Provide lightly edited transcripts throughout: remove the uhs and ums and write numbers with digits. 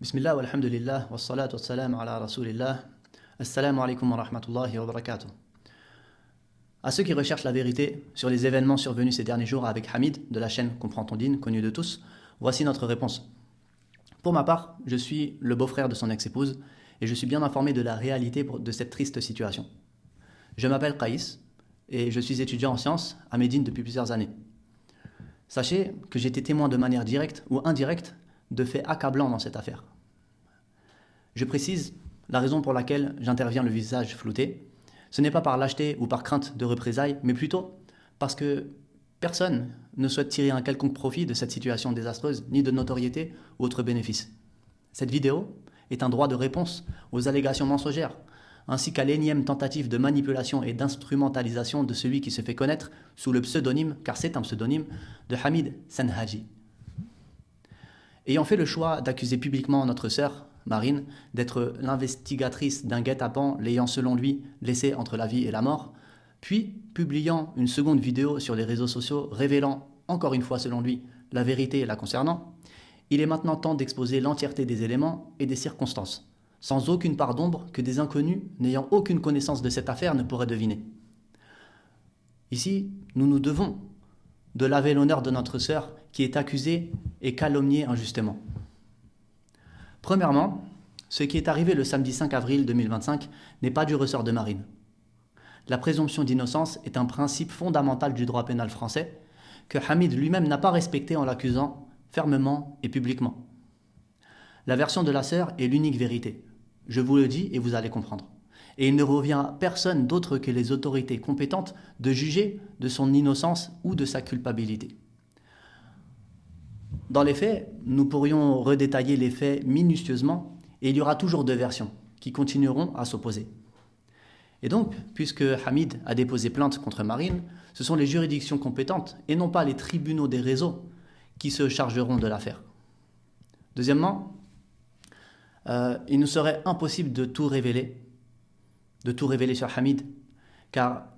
Bismillah walhamdulillah wassalatu wassalam ala rasulillah. Assalamu alaikum wa rahmatullahi wa barakatuh. À ceux qui recherchent la vérité sur les événements survenus ces derniers jours avec Hamid de la chaîne Comprends ton dîne, connue de tous, voici notre réponse. Pour ma part, je suis le beau-frère de son ex-épouse et je suis bien informé de la réalité de cette triste situation. Je m'appelle Qaïs et je suis étudiant en sciences à Médine depuis plusieurs années. Sachez que j'ai été témoin de manière directe ou indirecte de faits accablants dans cette affaire. Je précise la raison pour laquelle j'interviens le visage flouté. Ce n'est pas par lâcheté ou par crainte de représailles, mais plutôt parce que personne ne souhaite tirer un quelconque profit de cette situation désastreuse, ni de notoriété ou autre bénéfice. Cette vidéo est un droit de réponse aux allégations mensongères, ainsi qu'à l'énième tentative de manipulation et d'instrumentalisation de celui qui se fait connaître sous le pseudonyme, car c'est un pseudonyme, de Hamid Senhaji. Ayant fait le choix d'accuser publiquement notre sœur, Marine, d'être l'investigatrice d'un guet-apens l'ayant selon lui laissé entre la vie et la mort, puis publiant une seconde vidéo sur les réseaux sociaux révélant, encore une fois selon lui, la vérité la concernant, il est maintenant temps d'exposer l'entièreté des éléments et des circonstances, sans aucune part d'ombre que des inconnus n'ayant aucune connaissance de cette affaire ne pourraient deviner. Ici, nous nous devons de laver l'honneur de notre sœur qui est accusée et calomniée injustement. Premièrement, ce qui est arrivé le samedi 5 avril 2025 n'est pas du ressort de Marine. La présomption d'innocence est un principe fondamental du droit pénal français que Hamid lui-même n'a pas respecté en l'accusant fermement et publiquement. La version de la sœur est l'unique vérité. Je vous le dis et vous allez comprendre. Et il ne revient à personne d'autre que les autorités compétentes de juger de son innocence ou de sa culpabilité. Dans les faits, nous pourrions redétailler les faits minutieusement et il y aura toujours deux versions qui continueront à s'opposer. Et donc, puisque Hamid a déposé plainte contre Marine, ce sont les juridictions compétentes et non pas les tribunaux des réseaux qui se chargeront de l'affaire. Deuxièmement, il nous serait impossible de tout révéler sur Hamid, car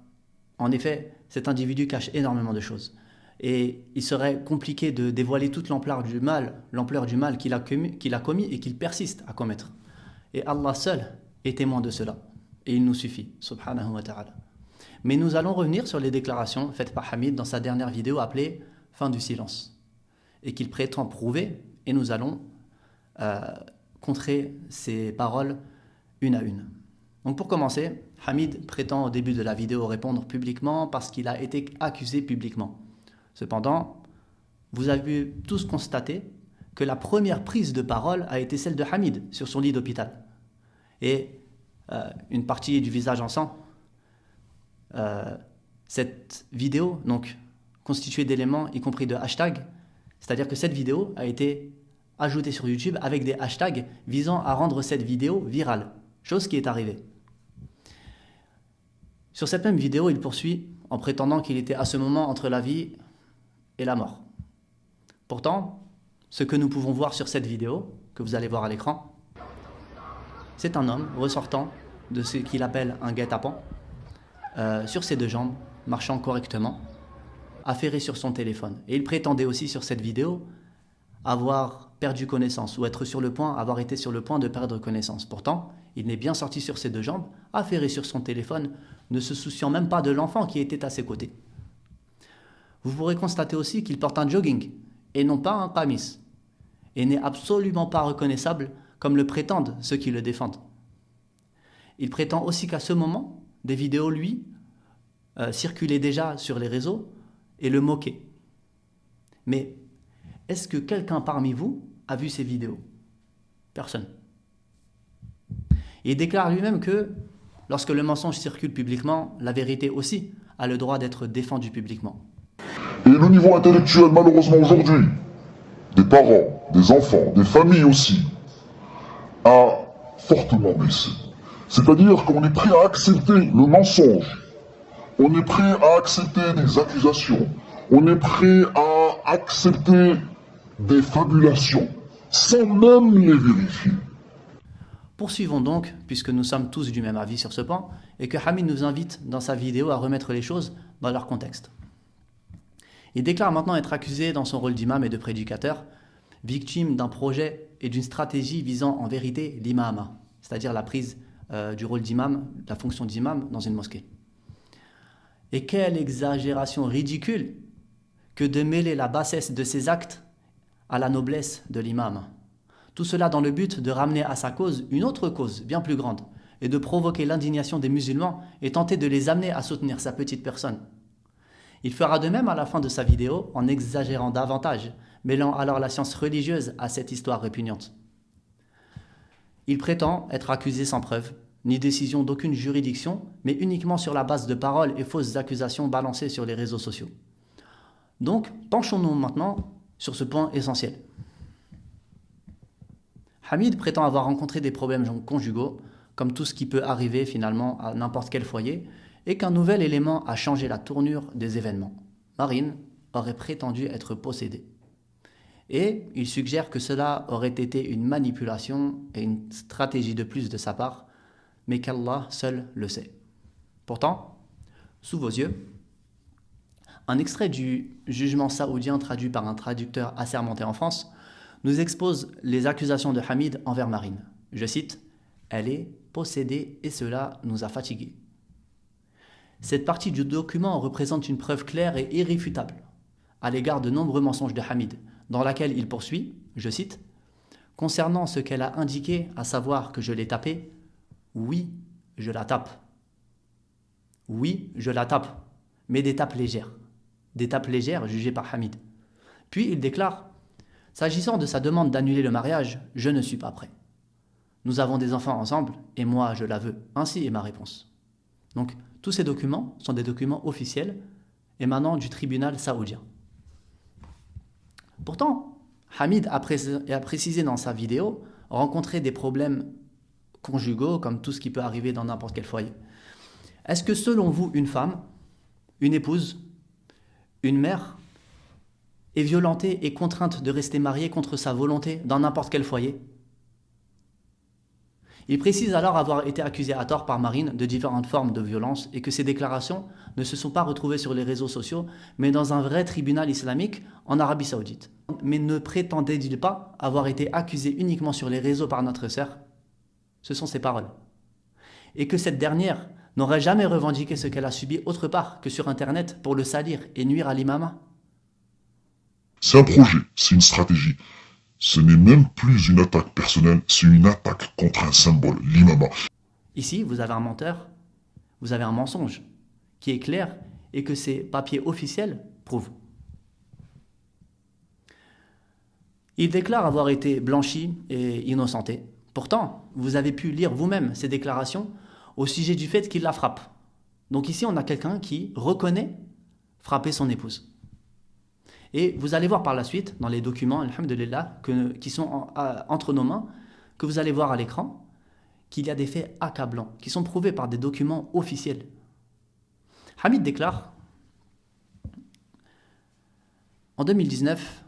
en effet, cet individu cache énormément de choses. Et il serait compliqué de dévoiler toute l'ampleur du mal qu'il a commis et qu'il persiste à commettre. Et Allah seul est témoin de cela. Et il nous suffit, subhanahu wa ta'ala. Mais nous allons revenir sur les déclarations faites par Hamid dans sa dernière vidéo appelée « Fin du silence » et qu'il prétend prouver, et nous allons contrer ces paroles une à une. Donc pour commencer, Hamid prétend au début de la vidéo répondre publiquement parce qu'il a été accusé publiquement. Cependant, vous avez tous constaté que la première prise de parole a été celle de Hamid sur son lit d'hôpital. Et une partie du visage en sang. Cette vidéo, donc, constituée d'éléments, y compris de hashtags, c'est-à-dire que cette vidéo a été ajoutée sur YouTube avec des hashtags visant à rendre cette vidéo virale, chose qui est arrivée. Sur cette même vidéo, il poursuit en prétendant qu'il était à ce moment entre la vie et la mort. Pourtant, ce que nous pouvons voir sur cette vidéo, que vous allez voir à l'écran, c'est un homme ressortant de ce qu'il appelle un guet-apens, sur ses deux jambes, marchant correctement, affairé sur son téléphone. Et il prétendait aussi sur cette vidéo avoir perdu connaissance ou avoir été sur le point de perdre connaissance. Pourtant, il n'est bien sorti sur ses deux jambes, affairé sur son téléphone, ne se souciant même pas de l'enfant qui était à ses côtés. Vous pourrez constater aussi qu'il porte un jogging et non pas un qamis et n'est absolument pas reconnaissable comme le prétendent ceux qui le défendent. Il prétend aussi qu'à ce moment, des vidéos, circulaient déjà sur les réseaux et le moquaient. Mais est-ce que quelqu'un parmi vous a vu ces vidéos? Personne. Il déclare lui-même que lorsque le mensonge circule publiquement, la vérité aussi a le droit d'être défendue publiquement. Et le niveau intellectuel, malheureusement aujourd'hui, des parents, des enfants, des familles aussi, a fortement baissé. C'est-à-dire qu'on est prêt à accepter le mensonge, on est prêt à accepter des accusations, on est prêt à accepter des fabulations, sans même les vérifier. Poursuivons donc, puisque nous sommes tous du même avis sur ce point, et que Hamid nous invite dans sa vidéo à remettre les choses dans leur contexte. Il déclare maintenant être accusé dans son rôle d'imam et de prédicateur, victime d'un projet et d'une stratégie visant en vérité l'imama, c'est-à-dire la prise du rôle d'imam, la fonction d'imam dans une mosquée. Et quelle exagération ridicule que de mêler la bassesse de ses actes à la noblesse de l'imam. Tout cela dans le but de ramener à sa cause une autre cause bien plus grande et de provoquer l'indignation des musulmans et tenter de les amener à soutenir sa petite personne. Il fera de même à la fin de sa vidéo en exagérant davantage, mêlant alors la science religieuse à cette histoire répugnante. Il prétend être accusé sans preuve, ni décision d'aucune juridiction, mais uniquement sur la base de paroles et fausses accusations balancées sur les réseaux sociaux. Donc, penchons-nous maintenant sur ce point essentiel. Hamid prétend avoir rencontré des problèmes conjugaux, comme tout ce qui peut arriver finalement à n'importe quel foyer, et qu'un nouvel élément a changé la tournure des événements. Marine aurait prétendu être possédée. Et il suggère que cela aurait été une manipulation et une stratégie de plus de sa part, mais qu'Allah seul le sait. Pourtant, sous vos yeux, un extrait du jugement saoudien traduit par un traducteur assermenté en France nous expose les accusations de Hamid envers Marine. Je cite, « Elle est possédée et cela nous a fatigués ». Cette partie du document représente une preuve claire et irréfutable à l'égard de nombreux mensonges de Hamid, dans laquelle il poursuit, je cite, « Concernant ce qu'elle a indiqué, à savoir que je l'ai tapée, oui, je la tape. Oui, je la tape, mais des tapes légères. Des tapes légères jugées par Hamid. » Puis il déclare, « S'agissant de sa demande d'annuler le mariage, je ne suis pas prêt. Nous avons des enfants ensemble, et moi je la veux. Ainsi est ma réponse. » Donc, tous ces documents sont des documents officiels émanant du tribunal saoudien. Pourtant, Hamid a précisé dans sa vidéo rencontrer des problèmes conjugaux, comme tout ce qui peut arriver dans n'importe quel foyer. Est-ce que selon vous, une femme, une épouse, une mère, est violentée et contrainte de rester mariée contre sa volonté dans n'importe quel foyer? Il précise alors avoir été accusé à tort par Marine de différentes formes de violence et que ces déclarations ne se sont pas retrouvées sur les réseaux sociaux, mais dans un vrai tribunal islamique en Arabie Saoudite. Mais ne prétendait-il pas avoir été accusé uniquement sur les réseaux par notre sœur? Ce sont ses paroles. Et que cette dernière n'aurait jamais revendiqué ce qu'elle a subi autre part que sur Internet pour le salir et nuire à l'imama? C'est un projet, c'est une stratégie. Ce n'est même plus une attaque personnelle, c'est une attaque contre un symbole, l'imama. Ici, vous avez un menteur, vous avez un mensonge qui est clair et que ces papiers officiels prouvent. Il déclare avoir été blanchi et innocenté. Pourtant, vous avez pu lire vous-même ces déclarations au sujet du fait qu'il la frappe. Donc ici, on a quelqu'un qui reconnaît frapper son épouse. Et vous allez voir par la suite, dans les documents, alhamdulillah, qui sont entre nos mains, que vous allez voir à l'écran, qu'il y a des faits accablants, qui sont prouvés par des documents officiels. Hamid déclare, en 2019,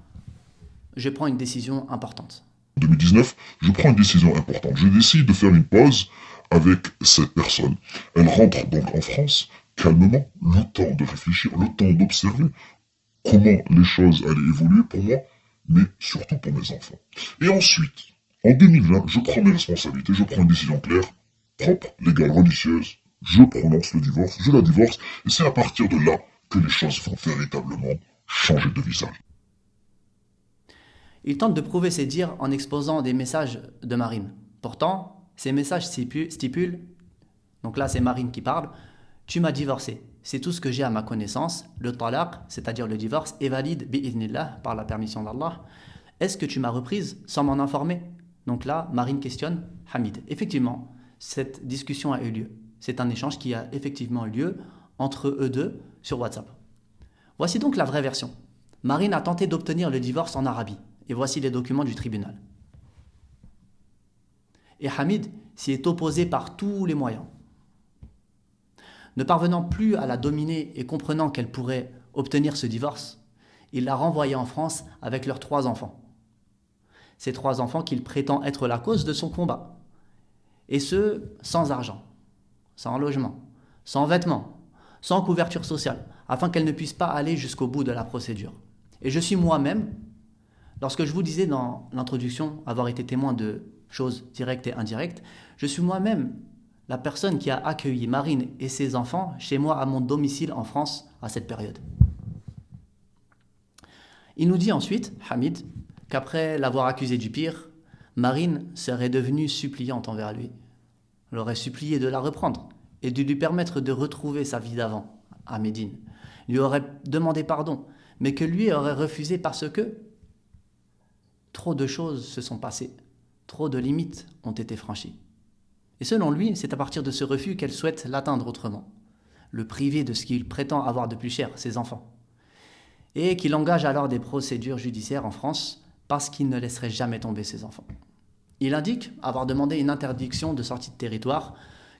je prends une décision importante. En 2019, je prends une décision importante. Je décide de faire une pause avec cette personne. Elle rentre donc en France, calmement, le temps de réfléchir, le temps d'observer comment les choses allaient évoluer pour moi, mais surtout pour mes enfants. Et ensuite, en 2020, je prends mes responsabilités, je prends une décision claire, propre, légale, religieuse, je prononce le divorce, je la divorce, et c'est à partir de là que les choses vont véritablement changer de visage. Il tente de prouver ses dires en exposant des messages de Marine. Pourtant, ces messages stipulent, donc là c'est Marine qui parle, « Tu m'as divorcé. C'est tout ce que j'ai à ma connaissance. Le talaq, c'est-à-dire le divorce, est valide bi'idhnillah, par la permission d'Allah. Est-ce que tu m'as reprise sans m'en informer ?» Donc là, Marine questionne Hamid. Effectivement, cette discussion a eu lieu. C'est un échange qui a effectivement eu lieu entre eux deux sur WhatsApp. Voici donc la vraie version. Marine a tenté d'obtenir le divorce en Arabie. Et voici les documents du tribunal. Et Hamid s'y est opposé par tous les moyens. Ne parvenant plus à la dominer et comprenant qu'elle pourrait obtenir ce divorce, il l'a renvoyée en France avec leurs 3 enfants. Ces 3 enfants qu'il prétend être la cause de son combat. Et ce, sans argent, sans logement, sans vêtements, sans couverture sociale, afin qu'elle ne puisse pas aller jusqu'au bout de la procédure. Et je suis moi-même Lorsque je vous disais dans l'introduction avoir été témoin de choses directes et indirectes, je suis moi-même la personne qui a accueilli Marine et ses enfants chez moi à mon domicile en France à cette période. Il nous dit ensuite, Hamid, qu'après l'avoir accusé du pire, Marine serait devenue suppliante envers lui. Elle aurait supplié de la reprendre et de lui permettre de retrouver sa vie d'avant à Médine. Lui aurait demandé pardon, mais que lui aurait refusé parce que trop de choses se sont passées, trop de limites ont été franchies. Et selon lui, c'est à partir de ce refus qu'elle souhaite l'atteindre autrement, le priver de ce qu'il prétend avoir de plus cher, ses enfants, et qu'il engage alors des procédures judiciaires en France parce qu'il ne laisserait jamais tomber ses enfants. Il indique avoir demandé une interdiction de sortie de territoire,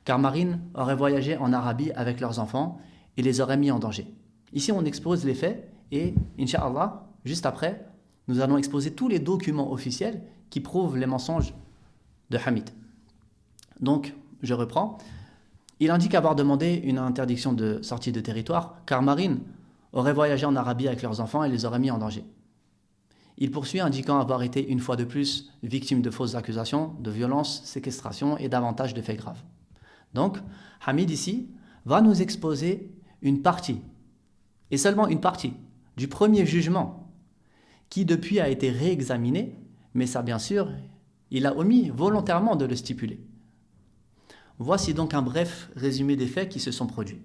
car Marine aurait voyagé en Arabie avec leurs enfants et les aurait mis en danger. Ici, on expose les faits et, Inch'Allah, juste après, nous allons exposer tous les documents officiels qui prouvent les mensonges de Hamid. Donc, je reprends. Il indique avoir demandé une interdiction de sortie de territoire, car Marine aurait voyagé en Arabie avec leurs enfants et les aurait mis en danger. Il poursuit indiquant avoir été une fois de plus victime de fausses accusations, de violences, séquestration et davantage de faits graves. Donc, Hamid ici va nous exposer une partie, et seulement une partie, du premier jugement, qui depuis a été réexaminé, mais ça bien sûr, il a omis volontairement de le stipuler. Voici donc un bref résumé des faits qui se sont produits.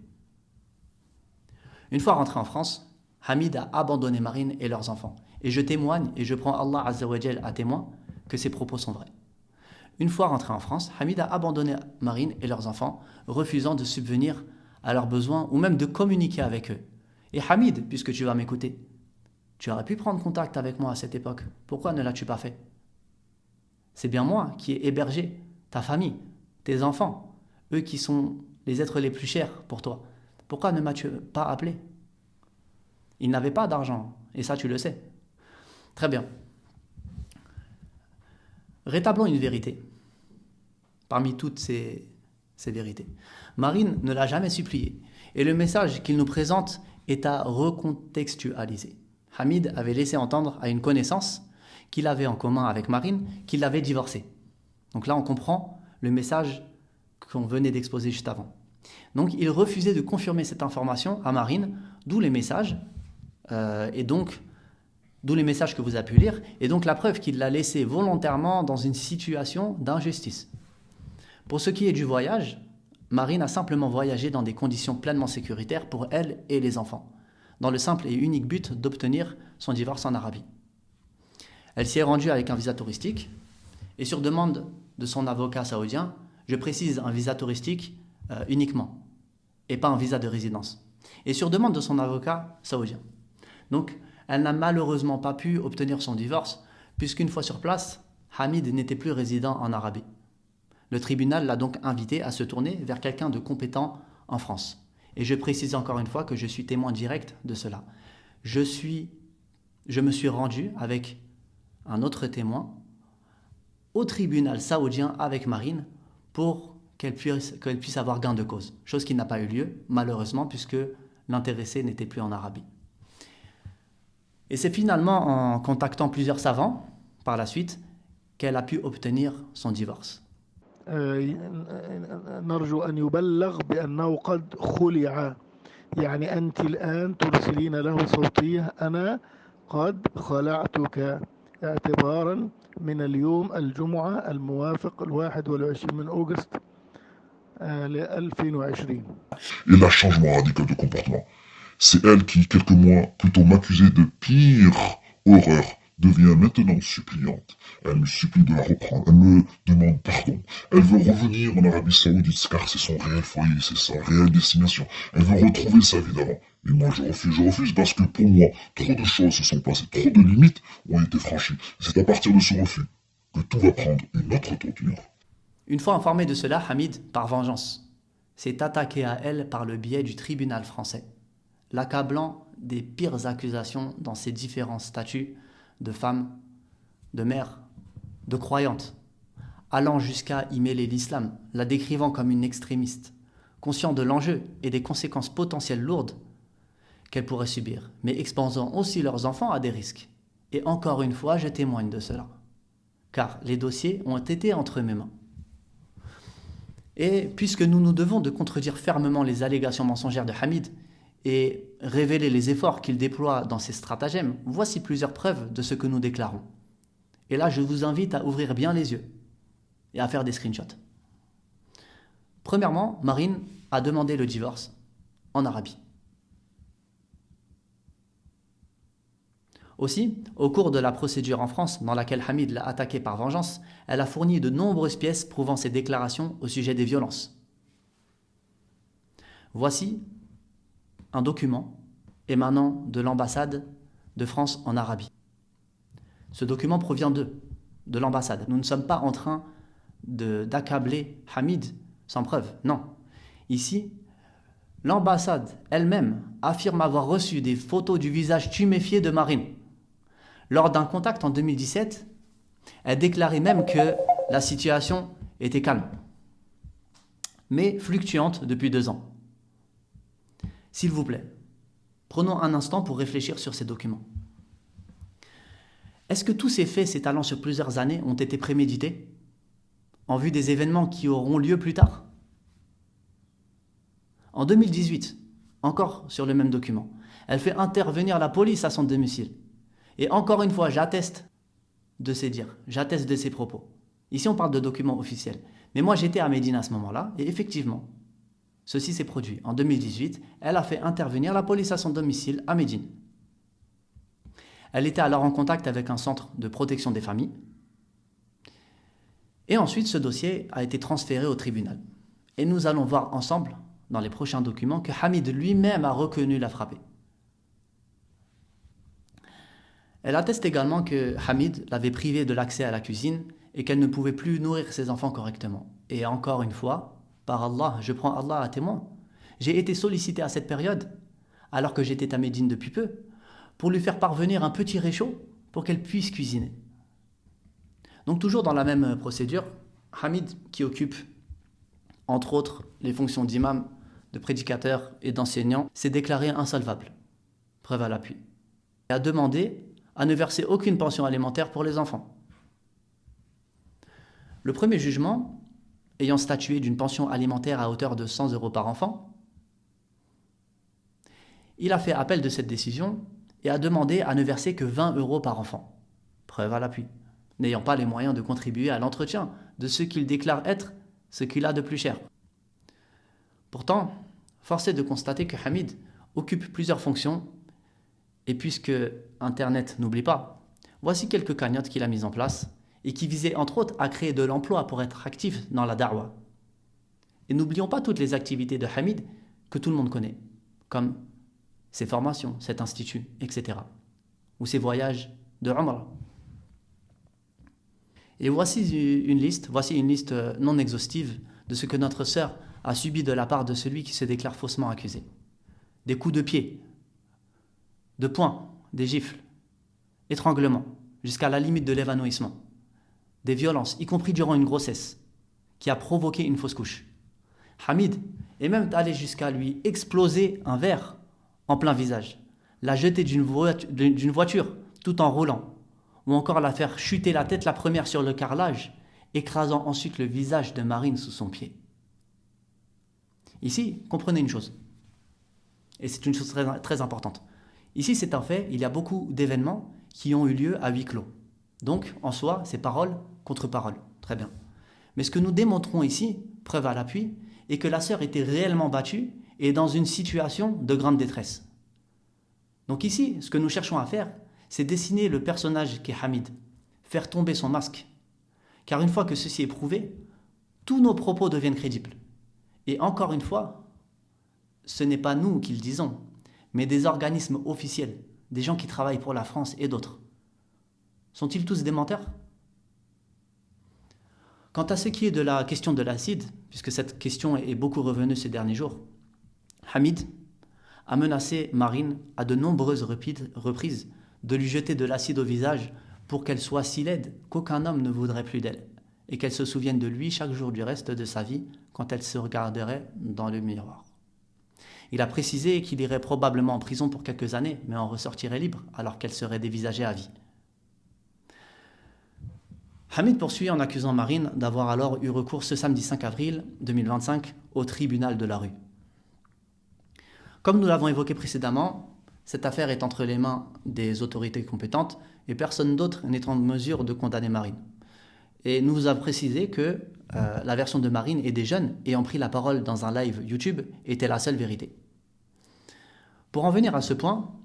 Une fois rentré en France, Hamid a abandonné Marine et leurs enfants. Et je témoigne, et je prends Allah Azza wa Jal à témoin, que ces propos sont vrais. Une fois rentré en France, Hamid a abandonné Marine et leurs enfants, refusant de subvenir à leurs besoins ou même de communiquer avec eux. Et Hamid, puisque tu vas m'écouter, tu aurais pu prendre contact avec moi à cette époque. Pourquoi ne l'as-tu pas fait? C'est bien moi qui ai hébergé ta famille, tes enfants, eux qui sont les êtres les plus chers pour toi. Pourquoi ne m'as-tu pas appelé? Ils n'avaient pas d'argent, et ça tu le sais. Très bien. Rétablons une vérité, parmi toutes ces vérités. Marine ne l'a jamais supplié, et le message qu'il nous présente est à recontextualiser. Hamid avait laissé entendre à une connaissance qu'il avait en commun avec Marine qu'il l'avait divorcée. Donc là on comprend le message qu'on venait d'exposer juste avant. Donc il refusait de confirmer cette information à Marine, d'où les messages, d'où les messages que vous avez pu lire, et donc la preuve qu'il l'a laissé volontairement dans une situation d'injustice. Pour ce qui est du voyage, Marine a simplement voyagé dans des conditions pleinement sécuritaires pour elle et les enfants, dans le simple et unique but d'obtenir son divorce en Arabie. Elle s'y est rendue avec un visa touristique, et sur demande de son avocat saoudien, je précise un visa touristique uniquement, et pas un visa de résidence, et sur demande de son avocat saoudien. Donc, elle n'a malheureusement pas pu obtenir son divorce, puisqu'une fois sur place, Hamid n'était plus résident en Arabie. Le tribunal l'a donc invité à se tourner vers quelqu'un de compétent en France. Et je précise encore une fois que je suis témoin direct de cela. Je me suis rendu avec un autre témoin au tribunal saoudien avec Marine pour qu'elle puisse avoir gain de cause. Chose qui n'a pas eu lieu, malheureusement, puisque l'intéressé n'était plus en Arabie. Et c'est finalement en contactant plusieurs savants, par la suite, qu'elle a pu obtenir son divorce. نرجو أن يبلغ بأنه قد خلع يعني أنت الآن ترسلين له صوتية أنا قد خلعتك اعتبارا من اليوم الجمعة الموافق 21 من أغسطس 2020. Et là, changement radical de comportement. C'est elle qui, quelques mois plus tôt, m'accusait de pire horreur, devient maintenant suppliante. Elle me supplie de la reprendre, elle me demande pardon. Elle veut revenir en Arabie Saoudite, car c'est son réel foyer, c'est sa réelle destination. Elle veut retrouver sa vie d'avant. Et moi je refuse parce que pour moi, trop de choses se sont passées, trop de limites ont été franchies. C'est à partir de ce refus que tout va prendre une autre tournure. Une fois informé de cela, Hamid, par vengeance, s'est attaqué à elle par le biais du tribunal français, l'accablant des pires accusations dans ses différents statuts de femme, de mère, de croyante, allant jusqu'à y mêler l'islam, la décrivant comme une extrémiste, conscient de l'enjeu et des conséquences potentielles lourdes qu'elle pourrait subir, mais exposant aussi leurs enfants à des risques. Et encore une fois, je témoigne de cela, car les dossiers ont été entre mes mains. Et puisque nous nous devons de contredire fermement les allégations mensongères de Hamid et révéler les efforts qu'il déploie dans ses stratagèmes, voici plusieurs preuves de ce que nous déclarons. Et là, je vous invite à ouvrir bien les yeux et à faire des screenshots. Premièrement, Marine a demandé le divorce en Arabie. Aussi, au cours de la procédure en France, dans laquelle Hamid l'a attaqué par vengeance, elle a fourni de nombreuses pièces prouvant ses déclarations au sujet des violences. Voici un document émanant de l'ambassade de France en Arabie. Ce document provient de l'ambassade. Nous ne sommes pas en train d'accabler Hamid sans preuve, non. Ici, l'ambassade elle-même affirme avoir reçu des photos du visage tuméfié de Marine. Lors d'un contact en 2017, elle déclarait même que la situation était calme, mais fluctuante depuis 2 ans. S'il vous plaît, prenons un instant pour réfléchir sur ces documents. Est-ce que tous ces faits s'étalant sur plusieurs années ont été prémédités en vue des événements qui auront lieu plus tard? En 2018, encore sur le même document, elle fait intervenir la police à son domicile. Et encore une fois, j'atteste de ses dires, j'atteste de ses propos. Ici, on parle de documents officiels. Mais moi, j'étais à Médine à ce moment-là, et effectivement, ceci s'est produit. En 2018, elle a fait intervenir la police à son domicile à Médine. Elle était alors en contact avec un centre de protection des familles. Et ensuite, ce dossier a été transféré au tribunal. Et nous allons voir ensemble, dans les prochains documents, que Hamid lui-même a reconnu la frapper. Elle atteste également que Hamid l'avait privée de l'accès à la cuisine et qu'elle ne pouvait plus nourrir ses enfants correctement. Et encore une fois, par Allah, je prends Allah à témoin, j'ai été sollicité à cette période, alors que j'étais à Médine depuis peu, pour lui faire parvenir un petit réchaud pour qu'elle puisse cuisiner. Donc toujours dans la même procédure, Hamid, qui occupe entre autres les fonctions d'imam, de prédicateur et d'enseignant, s'est déclaré insolvable, preuve à l'appui, et a demandé à ne verser aucune pension alimentaire pour les enfants. Le premier jugement, ayant statué d'une pension alimentaire à hauteur de 100 € par enfant, il a fait appel de cette décision et a demandé à ne verser que 20 € par enfant, preuve à l'appui, n'ayant pas les moyens de contribuer à l'entretien de ce qu'il déclare être ce qu'il a de plus cher. Pourtant, force est de constater que Hamid occupe plusieurs fonctions, et puisque Internet n'oublie pas, voici quelques cagnottes qu'il a mises en place et qui visaient entre autres à créer de l'emploi pour être actif dans la da'wah. Et n'oublions pas toutes les activités de Hamid que tout le monde connaît, comme ses formations, cet institut, etc. ou ses voyages de Umrah. Et voici une liste non exhaustive de ce que notre sœur a subi de la part de celui qui se déclare faussement accusé. Des coups de pied, de poing, des gifles, étranglements, jusqu'à la limite de l'évanouissement, des violences, y compris durant une grossesse, qui a provoqué une fausse couche. Hamid est même allé jusqu'à lui exploser un verre en plein visage, la jeter d'une voiture tout en roulant, ou encore la faire chuter la tête la première sur le carrelage, écrasant ensuite le visage de Marine sous son pied. Ici, comprenez une chose, et c'est une chose très, très importante. Ici, c'est un fait, il y a beaucoup d'événements qui ont eu lieu à huis clos. Donc, en soi, c'est parole contre parole. Très bien. Mais ce que nous démontrons ici, preuve à l'appui, est que la sœur était réellement battue et dans une situation de grande détresse. Donc ici, ce que nous cherchons à faire, c'est dessiner le personnage qu'est Hamid, faire tomber son masque. Car une fois que ceci est prouvé, tous nos propos deviennent crédibles. Et encore une fois, ce n'est pas nous qui le disons, mais des organismes officiels, des gens qui travaillent pour la France et d'autres. Sont-ils tous des menteurs? Quant à ce qui est de la question de l'acide, puisque cette question est beaucoup revenue ces derniers jours, Hamid a menacé Marine à de nombreuses reprises de lui jeter de l'acide au visage pour qu'elle soit si laide qu'aucun homme ne voudrait plus d'elle et qu'elle se souvienne de lui chaque jour du reste de sa vie quand elle se regarderait dans le miroir. Il a précisé qu'il irait probablement en prison pour quelques années, mais en ressortirait libre alors qu'elle serait dévisagée à vie. Hamid poursuit en accusant Marine d'avoir alors eu recours ce samedi 5 avril 2025 au tribunal de la rue. Comme nous l'avons évoqué précédemment, cette affaire est entre les mains des autorités compétentes et personne d'autre n'est en mesure de condamner Marine. Et nous vous avons précisé que la version de Marine et des jeunes ayant pris la parole dans un live YouTube était la seule vérité. Pour en venir à ce point,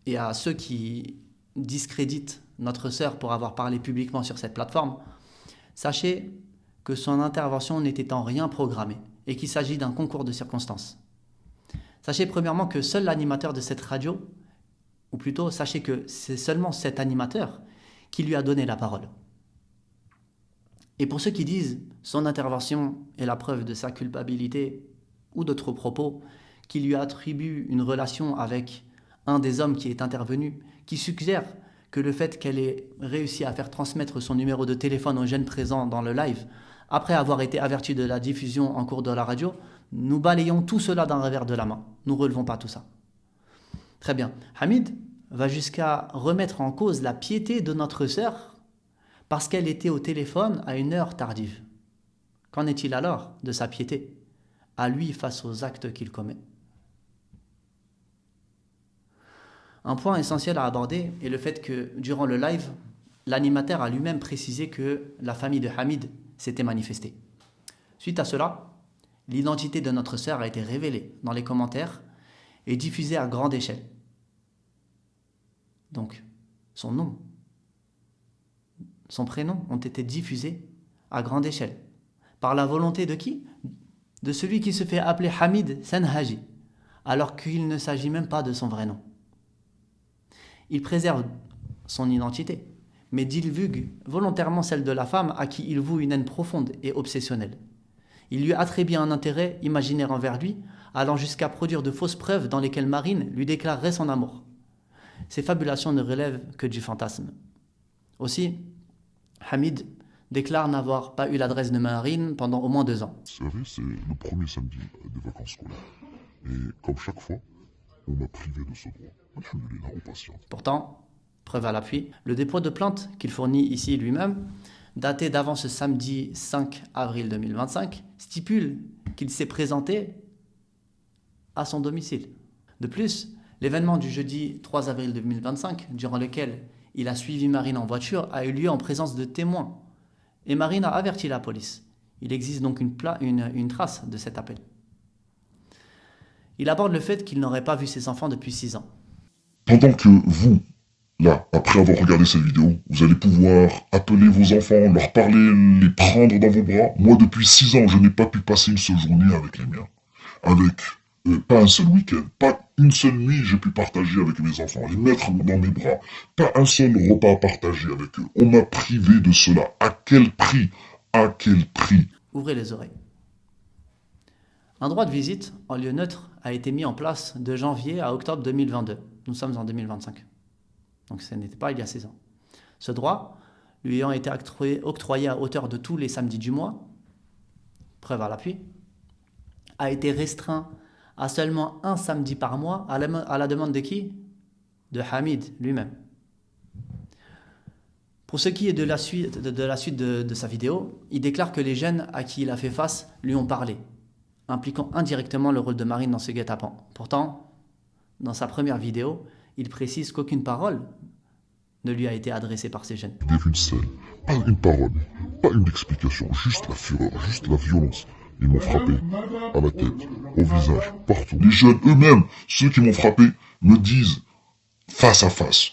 et à ceux qui discréditent notre sœur pour avoir parlé publiquement sur cette plateforme, sachez que son intervention n'était en rien programmée et qu'il s'agit d'un concours de circonstances. Sachez premièrement que seul l'animateur de cette radio, ou plutôt sachez que c'est seulement cet animateur qui lui a donné la parole. Et pour ceux qui disent son intervention est la preuve de sa culpabilité ou d'autres propos qui lui attribuent une relation avec un des hommes qui est intervenu, qui suggère que le fait qu'elle ait réussi à faire transmettre son numéro de téléphone aux jeunes présents dans le live, après avoir été averti de la diffusion en cours de la radio, nous balayons tout cela d'un revers de la main. Nous ne relevons pas tout ça. Très bien. Hamid va jusqu'à remettre en cause la piété de notre sœur parce qu'elle était au téléphone à une heure tardive. Qu'en est-il alors de sa piété, à lui face aux actes qu'il commet? Un point essentiel à aborder est le fait que, durant le live, l'animateur a lui-même précisé que la famille de Hamid s'était manifestée. Suite à cela, l'identité de notre sœur a été révélée dans les commentaires et diffusée à grande échelle. Donc, son nom, son prénom ont été diffusés à grande échelle. Par la volonté de qui? De celui qui se fait appeler Hamid Senhaji, alors qu'il ne s'agit même pas de son vrai nom. Il préserve son identité, mais divulgue volontairement celle de la femme à qui il voue une haine profonde et obsessionnelle. Il lui attribue un intérêt imaginaire envers lui, allant jusqu'à produire de fausses preuves dans lesquelles Marine lui déclarerait son amour. Ces fabulations ne relèvent que du fantasme. Aussi, Hamid déclare n'avoir pas eu l'adresse de Marine pendant au moins 2 ans. Vous savez, c'est le premier samedi des vacances scolaires. Et comme chaque fois, on m'a privé de ce droit. Alhamdoulilah, on patiente. Pourtant, preuve à l'appui, le dépôt de plainte qu'il fournit ici lui-même, daté d'avant ce samedi 5 avril 2025, stipule qu'il s'est présenté à son domicile. De plus, l'événement du jeudi 3 avril 2025, durant lequel il a suivi Marine en voiture, a eu lieu en présence de témoins. Et Marine a averti la police. Il existe donc une trace de cet appel. Il aborde le fait qu'il n'aurait pas vu ses enfants depuis 6 ans. Pendant que vous, là, après avoir regardé cette vidéo, vous allez pouvoir appeler vos enfants, leur parler, les prendre dans vos bras. Moi, depuis 6 ans, je n'ai pas pu passer une seule journée avec les miens. Avec pas un seul week-end, pas une seule nuit j'ai pu partager avec mes enfants, les mettre dans mes bras. Pas un seul repas à partager avec eux. On m'a privé de cela. À quel prix? À quel prix? Ouvrez les oreilles. Un droit de visite en lieu neutre a été mis en place de janvier à octobre 2022. Nous sommes en 2025. Donc ce n'était pas il y a 6 ans. Ce droit, lui ayant été octroyé à hauteur de tous les samedis du mois, preuve à l'appui, a été restreint à seulement un samedi par mois à la demande de qui? De Hamid lui-même. Pour ce qui est de la suite de sa vidéo, il déclare que les jeunes à qui il a fait face lui ont parlé, impliquant indirectement le rôle de Marine dans ce guet-apens. Pourtant, dans sa première vidéo, il précise qu'aucune parole ne lui a été adressée par ces jeunes. Des vues de scène, pas une parole, pas une explication, juste la fureur, juste la violence. Ils m'ont frappé à la tête, au visage, partout. Les jeunes eux-mêmes, ceux qui m'ont frappé, me disent face à face.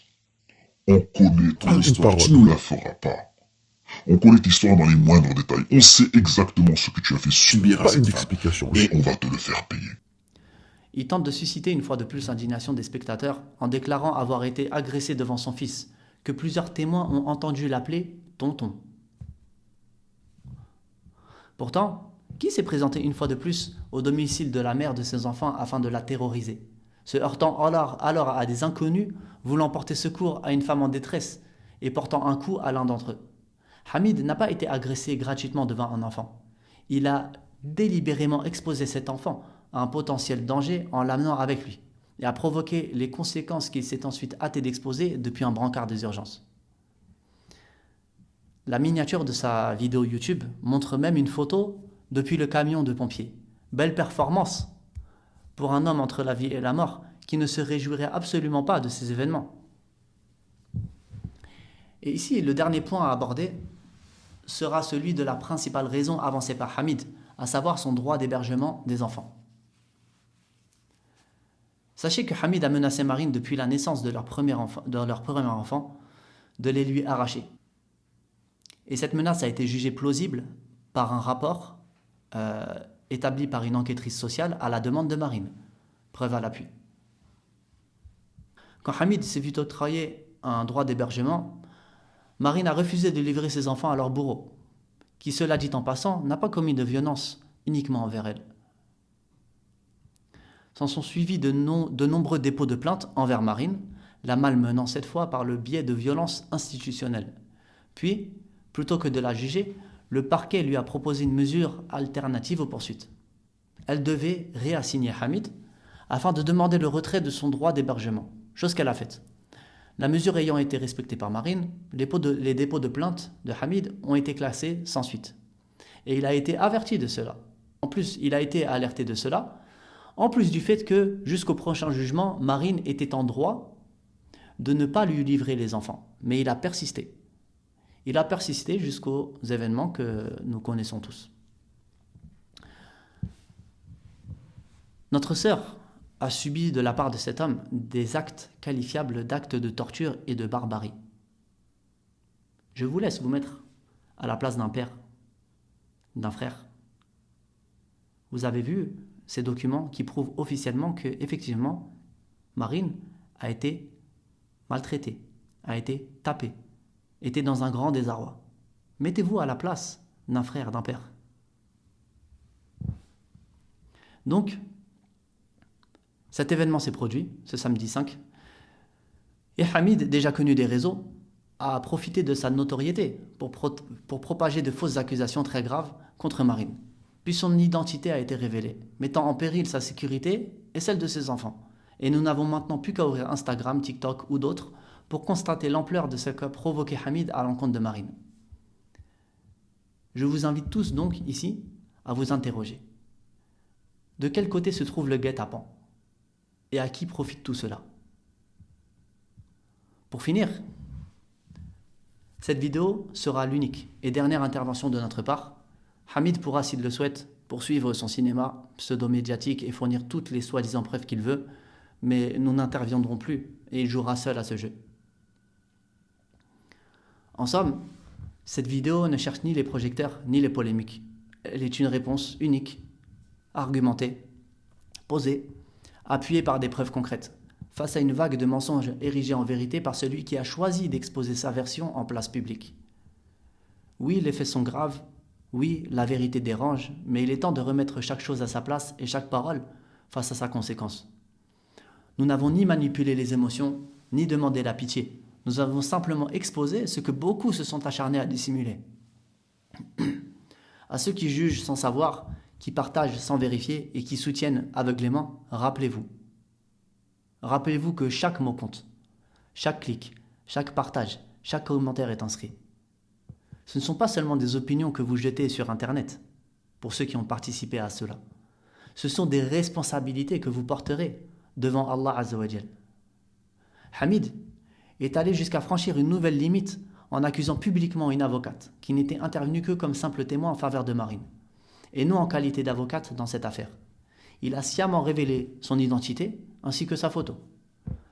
On connaît ton histoire, tu ne la feras pas. On connaît ton histoire dans les moindres détails. On sait exactement ce que tu as fait subir à cette femme. Et on va te le faire payer. Il tente de susciter une fois de plus l'indignation des spectateurs en déclarant avoir été agressé devant son fils, que plusieurs témoins ont entendu l'appeler « tonton ». Pourtant, qui s'est présenté une fois de plus au domicile de la mère de ses enfants afin de la terroriser, se heurtant alors à des inconnus voulant porter secours à une femme en détresse et portant un coup à l'un d'entre eux? Hamid n'a pas été agressé gratuitement devant un enfant. Il a délibérément exposé cet enfant à un potentiel danger en l'amenant avec lui et a provoqué les conséquences qu'il s'est ensuite hâté d'exposer depuis un brancard des urgences. La miniature de sa vidéo YouTube montre même une photo depuis le camion de pompiers. Belle performance pour un homme entre la vie et la mort qui ne se réjouirait absolument pas de ces événements. Et ici, le dernier point à aborder sera celui de la principale raison avancée par Hamid, à savoir son droit d'hébergement des enfants. Sachez que Hamid a menacé Marine depuis la naissance de leur premier enfant de les lui arracher. Et cette menace a été jugée plausible par un rapport établi par une enquêtrice sociale à la demande de Marine. Preuve à l'appui. Quand Hamid s'est vu octroyer un droit d'hébergement, Marine a refusé de livrer ses enfants à leur bourreau, qui, cela dit en passant, n'a pas commis de violence uniquement envers elle. S'en sont suivis de nombreux dépôts de plaintes envers Marine, la malmenant cette fois par le biais de violences institutionnelles. Puis, plutôt que de la juger, le parquet lui a proposé une mesure alternative aux poursuites. Elle devait réassigner Hamid afin de demander le retrait de son droit d'hébergement, chose qu'elle a faite. La mesure ayant été respectée par Marine, les dépôts de plainte de Hamid ont été classés sans suite. Et il a été averti de cela. En plus, il a été alerté de cela, en plus du fait que, jusqu'au prochain jugement, Marine était en droit de ne pas lui livrer les enfants. Mais il a persisté. Il a persisté jusqu'aux événements que nous connaissons tous. Notre sœur a subi de la part de cet homme des actes qualifiables d'actes de torture et de barbarie. Je vous laisse vous mettre à la place d'un père, d'un frère. Vous avez vu ces documents qui prouvent officiellement que, effectivement, Marine a été maltraitée, a été tapée, était dans un grand désarroi. Mettez-vous à la place d'un frère, d'un père. Donc, cet événement s'est produit ce samedi 5 et Hamid, déjà connu des réseaux, a profité de sa notoriété pour propager de fausses accusations très graves contre Marine. Puis son identité a été révélée, mettant en péril sa sécurité et celle de ses enfants. Et nous n'avons maintenant plus qu'à ouvrir Instagram, TikTok ou d'autres pour constater l'ampleur de ce qu'a provoqué Hamid à l'encontre de Marine. Je vous invite tous donc ici à vous interroger. De quel côté se trouve le guet-apens ? Et à qui profite tout cela? Pour finir, cette vidéo sera l'unique et dernière intervention de notre part. Hamid pourra, s'il le souhaite, poursuivre son cinéma pseudo-médiatique et fournir toutes les soi-disant preuves qu'il veut, mais nous n'interviendrons plus et il jouera seul à ce jeu. En somme, cette vidéo ne cherche ni les projecteurs ni les polémiques. Elle est une réponse unique, argumentée, posée, appuyée par des preuves concrètes, face à une vague de mensonges érigés en vérité par celui qui a choisi d'exposer sa version en place publique. Oui, les faits sont graves, oui, la vérité dérange, mais il est temps de remettre chaque chose à sa place et chaque parole face à sa conséquence. Nous n'avons ni manipulé les émotions, ni demandé la pitié. Nous avons simplement exposé ce que beaucoup se sont acharnés à dissimuler. À ceux qui jugent sans savoir, qui partagent sans vérifier et qui soutiennent aveuglément, rappelez-vous. Rappelez-vous que chaque mot compte. Chaque clic, chaque partage, chaque commentaire est inscrit. Ce ne sont pas seulement des opinions que vous jetez sur Internet, pour ceux qui ont participé à cela. Ce sont des responsabilités que vous porterez devant Allah Azza wa Jal. Hamid est allé jusqu'à franchir une nouvelle limite en accusant publiquement une avocate qui n'était intervenue que comme simple témoin en faveur de Marine, et non en qualité d'avocate dans cette affaire. Il a sciemment révélé son identité ainsi que sa photo,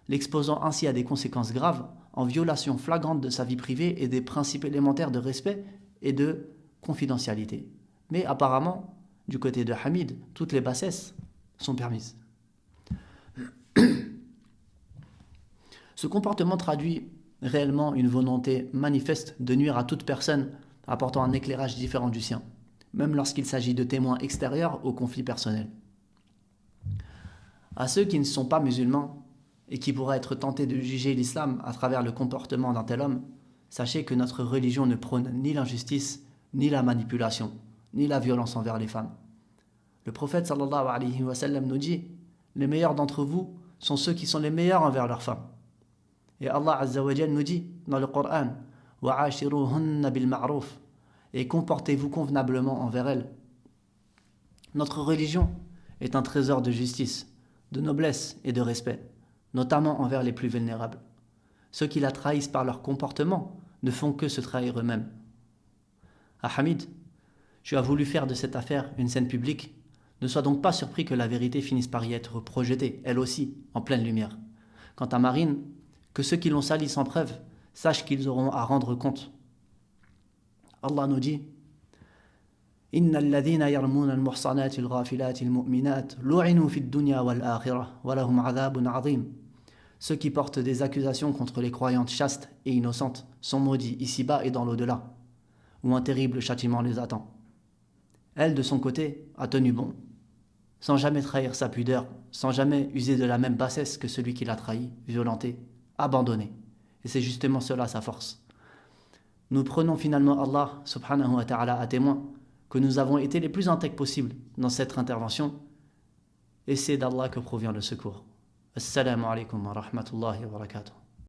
l'exposant ainsi à des conséquences graves en violation flagrante de sa vie privée et des principes élémentaires de respect et de confidentialité. Mais apparemment, du côté de Hamid, toutes les bassesses sont permises. Ce comportement traduit réellement une volonté manifeste de nuire à toute personne apportant un éclairage différent du sien, même lorsqu'il s'agit de témoins extérieurs au conflit personnel. À ceux qui ne sont pas musulmans et qui pourraient être tentés de juger l'islam à travers le comportement d'un tel homme, sachez que notre religion ne prône ni l'injustice, ni la manipulation, ni la violence envers les femmes. Le prophète sallallahu alayhi wa sallam nous dit « Les meilleurs d'entre vous sont ceux qui sont les meilleurs envers leurs femmes. » Et Allah Azza wa Jal nous dit dans le Coran وَعَاشِرُوهُنَّ بِالْمَعْرُوفِ et comportez-vous convenablement envers elles. Notre religion est un trésor de justice, de noblesse et de respect, notamment envers les plus vulnérables. Ceux qui la trahissent par leur comportement ne font que se trahir eux-mêmes. Ah Hamid, tu as voulu faire de cette affaire une scène publique. Ne sois donc pas surpris que la vérité finisse par y être projetée, elle aussi, en pleine lumière. Quant à Marine, que ceux qui l'ont salie sans preuve sachent qu'ils auront à rendre compte. Allah nous dit إن الذين يرمون المحصنات الغافلات المؤمنات لعنوا في الدنيا والآخرة ولهم عذاب عظيم. Ceux qui portent des accusations contre les croyantes chastes et innocentes sont maudits ici-bas et dans l'au-delà, où un terrible châtiment les attend. Elle, de son côté, a tenu bon, sans jamais trahir sa pudeur, sans jamais user de la même bassesse que celui qui l'a trahi, violenté, abandonné. Et c'est justement cela sa force. Nous prenons finalement Allah subhanahu wa ta'ala à témoin que nous avons été les plus intègres possibles dans cette intervention, et c'est d'Allah que provient le secours. Assalamu alaikum wa rahmatullahi wa barakatuh.